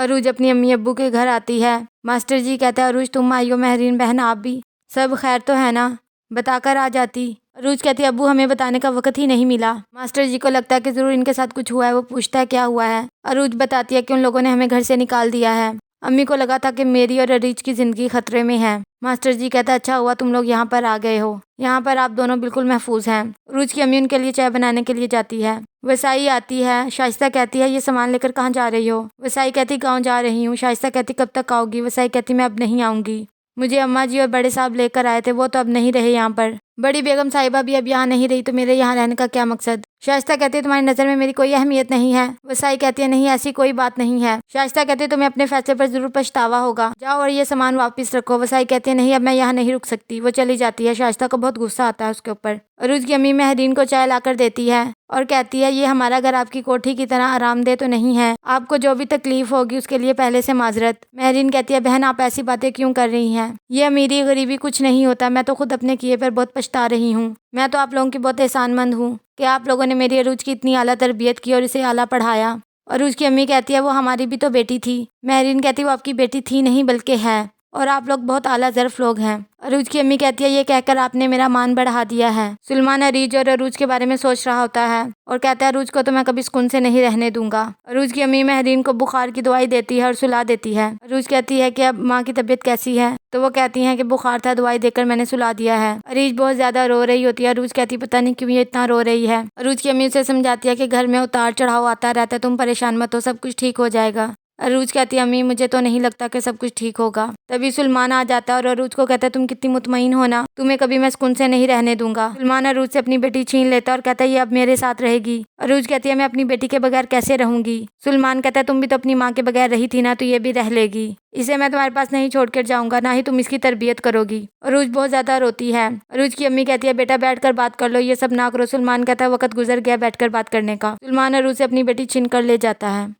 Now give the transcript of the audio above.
अरूज अपनी अम्मी अब्बू के घर आती है। मास्टर जी कहता है, अरूज तुम आई हो, महरीन बहन आप भी, सब खैर तो है ना, बताकर आ जाती। अरूज कहती है, अब्बू हमें बताने का वक्त ही नहीं मिला। मास्टर जी को लगता है कि जरूर इनके साथ कुछ हुआ है, वो पूछता है क्या हुआ है। अरूज बताती है कि उन लोगों ने हमें घर से निकाल दिया है। अम्मी को लगा था कि मेरी और अरीज की जिंदगी खतरे में है। मास्टर जी कहता है, अच्छा हुआ तुम लोग यहाँ पर आ गए हो, यहाँ पर आप दोनों बिल्कुल महफूज हैं। अरूज की अम्मी उनके लिए चाय बनाने के लिए जाती है। वसाई आती है। शाइस्ता कहती है, ये सामान लेकर कहाँ जा रही हो? वसाई कहती, गाँव जा रही हूँ। शाइस्ता कहती, कब तक आओगी? वसाई कहती, मैं अब नहीं आऊँगी, मुझे अम्मा जी और बड़े साहब लेकर आए थे, वो तो अब नहीं रहे यहाँ पर। बड़ी बेगम साहिबा भी अब यहाँ नहीं रही, तो मेरे यहाँ रहने का क्या मकसद? शाइस्ता कहती है, तुम्हारी नज़र में मेरी कोई अहमियत नहीं है। वसाई कहती है, नहीं ऐसी कोई बात नहीं है। शाइस्ता कहती है, तुम्हें अपने फैसले पर जरूर पछतावा होगा, जाओ और ये सामान वापस रखो। वसाई कहती है, नहीं अब मैं यहाँ नहीं रुक सकती। वो चली जाती है। शाइस्ता को बहुत गुस्सा आता है उसके ऊपर। अरूज की अम्मी महरीन को चाय लाकर देती है और कहती है, ये हमारा घर आपकी कोठी की तरह आरामदेह तो नहीं है, आपको जो भी तकलीफ होगी उसके लिए पहले से माजरत। महरीन कहती है, बहन आप ऐसी बातें क्यों कर रही हैं? ये अमीरी गरीबी कुछ नहीं होता, मैं तो खुद अपने किए पर बहुत पछता रही हूँ। मैं तो आप लोगों की बहुत एहसानमंद हूँ कि आप लोगों ने मेरी अरूज की इतनी आला तरबियत की और इसे आला पढ़ाया। अरूज की अम्मी कहती है, वो हमारी भी तो बेटी थी। महरीन कहती है, वो आपकी बेटी थी नहीं बल्कि है, और आप लोग बहुत आला ज़र्फ लोग हैं। अरूज की अम्मी कहती है, ये कहकर आपने मेरा मान बढ़ा दिया है। सुलेमान अरीज और अरूज के बारे में सोच रहा होता है और कहता है, अरूज को तो मैं कभी सुकून से नहीं रहने दूंगा। अरूज की अम्मी महरीन को बुखार की दवाई देती है और सुला देती है। अरूज कहती है कि अब माँ की तबीयत कैसी है? तो वो कहती हैं कि बुखार था, दवाई देकर मैंने सुला दिया है। अरीज बहुत ज्यादा रो रही होती है। अरूज कहती, पता नहीं क्यों ये इतना रो रही है। अरूज की अम्मी उसे समझाती है कि घर में उतार चढ़ाव आता रहता है, तुम परेशान मत हो, सब कुछ ठीक हो जाएगा। अरूज कहती है, अम्मी मुझे तो नहीं लगता कि सब कुछ ठीक होगा। तभी सुलेमान आ जाता है और अरूज को कहता है, तुम कितनी मुतमईन हो ना, तुम्हें कभी मैं सुकून से नहीं रहने दूंगा। सुलेमान अरूज से अपनी बेटी छीन लेता है और कहता है, ये अब मेरे साथ रहेगी। अरूज कहती है, मैं अपनी बेटी के बगैर कैसे रहूंगी? सुलेमान कहता है, तुम भी तो अपनी माँ के बगैर रही थी ना, तो ये भी रह लेगी। इसे मैं तुम्हारे पास नहीं छोड़ कर जाऊंगा, ना ही तुम इसकी तरबियत करोगी। अरूज बहुत ज्यादा रोती है। अरूज की अम्मी कहती है, बेटा बैठकर बात कर लो, ये सब ना करो। सुलेमान कहता है, वक्त गुजर गया बैठकर बात करने का। सुलेमान अरूज से अपनी बेटी छीन कर ले जाता है।